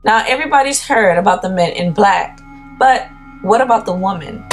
Now everybody's heard about the men in black, but what about the woman?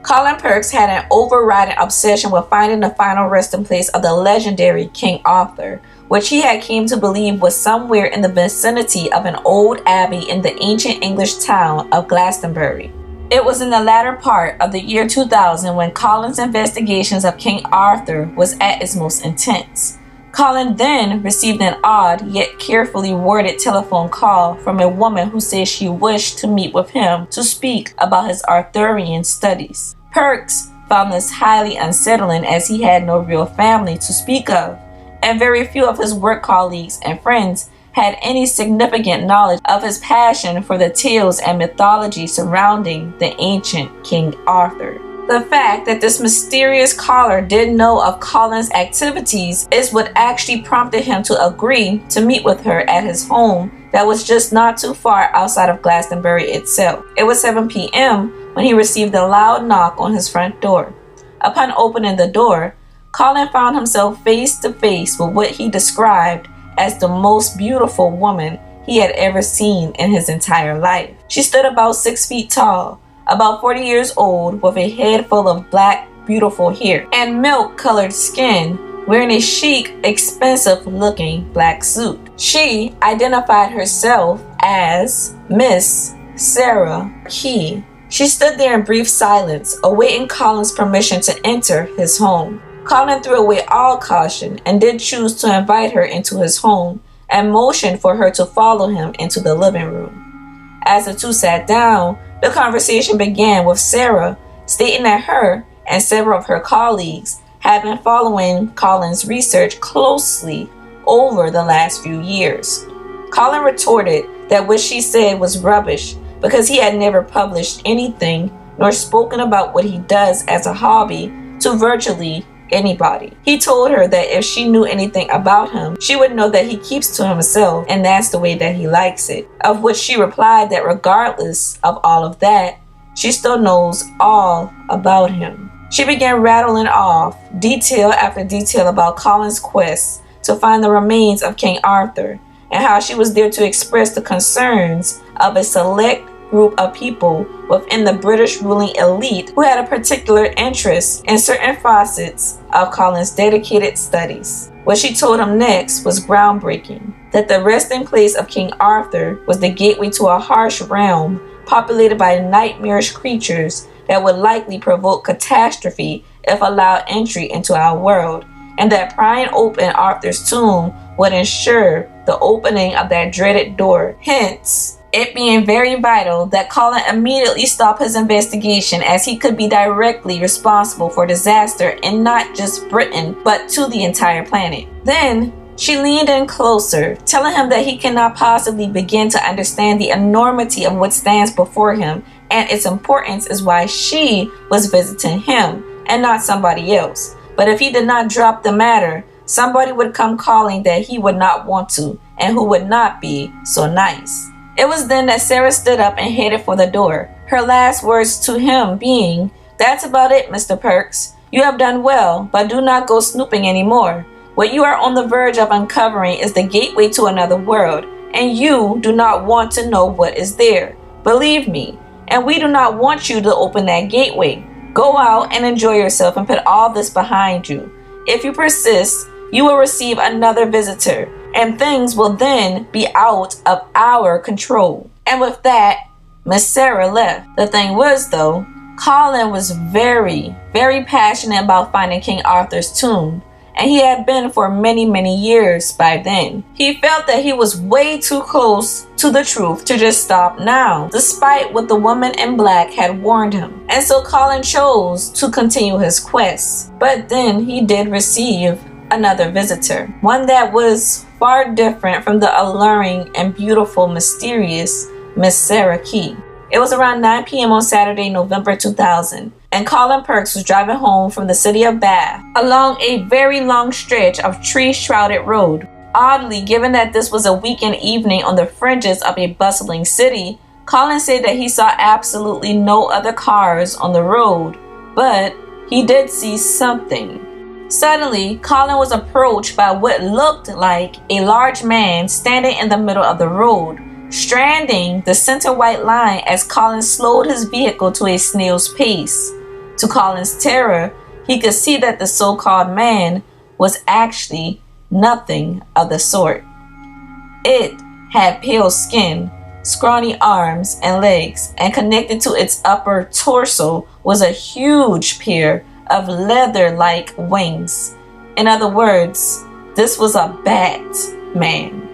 Colin Perks had an overriding obsession with finding the final resting place of the legendary King Arthur, which he had came to believe was somewhere in the vicinity of an old abbey in the ancient English town of Glastonbury. It was in the latter part of the year 2000 when Colin's investigations of King Arthur was at its most intense. Colin then received an odd yet carefully worded telephone call from a woman who said she wished to meet with him to speak about his Arthurian studies. Perks found this highly unsettling as he had no real family to speak of, and very few of his work colleagues and friends had any significant knowledge of his passion for the tales and mythology surrounding the ancient King Arthur. The fact that this mysterious caller did know of Colin's activities is what actually prompted him to agree to meet with her at his home that was just not too far outside of Glastonbury itself. It was 7 p.m. when he received a loud knock on his front door. Upon opening the door, Colin found himself face to face with what he described as the most beautiful woman he had ever seen in his entire life. She stood about 6 feet tall, about 40 years old, with a head full of black, beautiful hair and milk-colored skin, wearing a chic, expensive-looking black suit. She identified herself as Miss Sarah Key. She stood there in brief silence, awaiting Colin's permission to enter his home. Colin threw away all caution and did choose to invite her into his home and motioned for her to follow him into the living room. As the two sat down, the conversation began with Sarah stating that her and several of her colleagues had been following Colin's research closely over the last few years. Colin retorted that what she said was rubbish because he had never published anything nor spoken about what he does as a hobby to virtually anybody. He told her that if she knew anything about him, she would know that he keeps to himself and that's the way that he likes it. Of which she replied that regardless of all of that, she still knows all about him. She began rattling off detail after detail about Colin's quest to find the remains of King Arthur and how she was there to express the concerns of a select group of people within the British ruling elite who had a particular interest in certain facets of Colin's dedicated studies. What she told him next was groundbreaking, that the resting place of King Arthur was the gateway to a harsh realm populated by nightmarish creatures that would likely provoke catastrophe if allowed entry into our world, and that prying open Arthur's tomb would ensure the opening of that dreaded door. Hence, it being very vital that Colin immediately stop his investigation, as he could be directly responsible for disaster in not just Britain, but to the entire planet. Then, she leaned in closer, telling him that he cannot possibly begin to understand the enormity of what stands before him, and its importance is why she was visiting him and not somebody else. But if he did not drop the matter, somebody would come calling that he would not want to, and who would not be so nice. It was then that Sarah stood up and headed for the door, her last words to him being, "That's about it, Mr. Perks. You have done well, but do not go snooping anymore. What you are on the verge of uncovering is the gateway to another world, and you do not want to know what is there. Believe me, and we do not want you to open that gateway. Go out and enjoy yourself and put all this behind you. If you persist, you will receive another visitor, and things will then be out of our control." And with that, Miss Sarah left. The thing was, though, Colin was very, very passionate about finding King Arthur's tomb, and he had been for many, many years by then. He felt that he was way too close to the truth to just stop now, despite what the woman in black had warned him. And so Colin chose to continue his quest. But then he did receive another visitor, one that was far different from the alluring and beautiful, mysterious Miss Sarah Key. It was around 9 p.m. on Saturday, November 2000, and Colin Perks was driving home from the city of Bath along a very long stretch of tree-shrouded road. Oddly, given that this was a weekend evening on the fringes of a bustling city, Colin said that he saw absolutely no other cars on the road, but he did see something. Suddenly, Colin was approached by what looked like a large man standing in the middle of the road, stranding the center white line as Colin slowed his vehicle to a snail's pace. To Colin's terror, he could see that the so-called man was actually nothing of the sort. It had pale skin, scrawny arms and legs, and connected to its upper torso was a huge pair of leather-like wings. In other words, this was a Batman.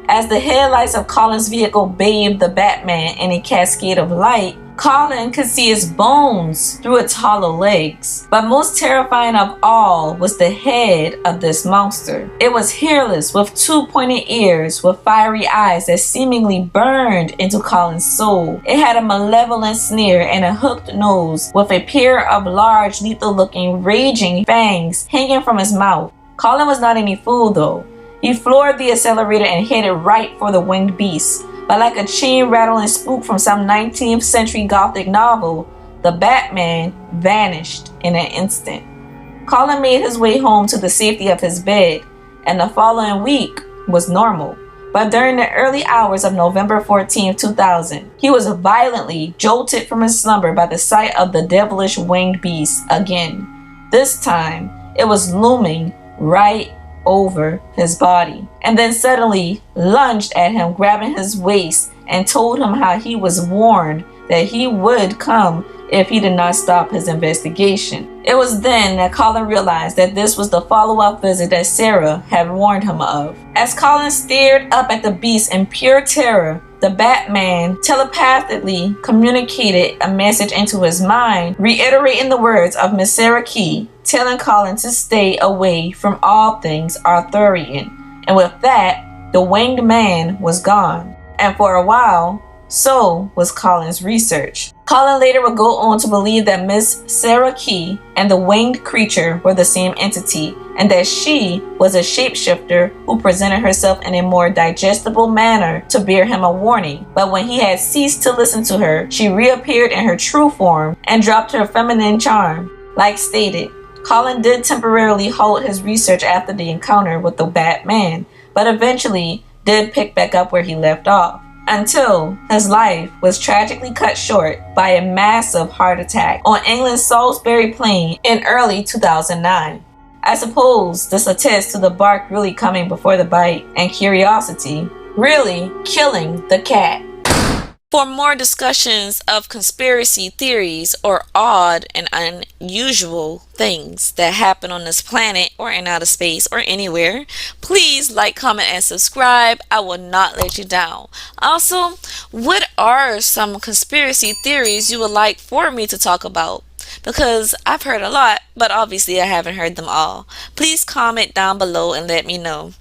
As the headlights of Colin's vehicle bathed the Batman in a cascade of light, Colin could see its bones through its hollow legs. But most terrifying of all was the head of this monster. It was hairless, with two pointed ears, with fiery eyes that seemingly burned into Colin's soul. It had a malevolent sneer and a hooked nose, with a pair of large, lethal-looking, raging fangs hanging from his mouth. Colin was not any fool, though. He floored the accelerator and headed right for the winged beast. But like a chain-rattling spook from some 19th century Gothic novel, the Batman vanished in an instant. Colin made his way home to the safety of his bed, and the following week was normal. But during the early hours of November 14, 2000, he was violently jolted from his slumber by the sight of the devilish winged beast again. This time, it was looming right over his body, and then suddenly lunged at him, grabbing his waist, and told him how he was warned that he would come if he did not stop his investigation. It was then that Colin realized that this was the follow-up visit that Sarah had warned him of. As Colin stared up at the beast in pure terror, the Batman telepathically communicated a message into his mind, reiterating the words of Miss Sarah Key, telling Colin to stay away from all things Arthurian. And with that, the winged man was gone. And for a while, so was Colin's research. Colin later would go on to believe that Miss Sarah Key and the winged creature were the same entity, and that she was a shapeshifter who presented herself in a more digestible manner to bear him a warning. But when he had ceased to listen to her, she reappeared in her true form and dropped her feminine charm. Like stated, Colin did temporarily halt his research after the encounter with the Batman, but eventually did pick back up where he left off, until his life was tragically cut short by a massive heart attack on England's Salisbury Plain in early 2009. I suppose this attests to the bark really coming before the bite, and curiosity really killing the cat. For more discussions of conspiracy theories or odd and unusual things that happen on this planet or in outer space or anywhere, please like, comment, and subscribe. I will not let you down. Also, what are some conspiracy theories you would like for me to talk about? Because I've heard a lot, but obviously I haven't heard them all. Please comment down below and let me know.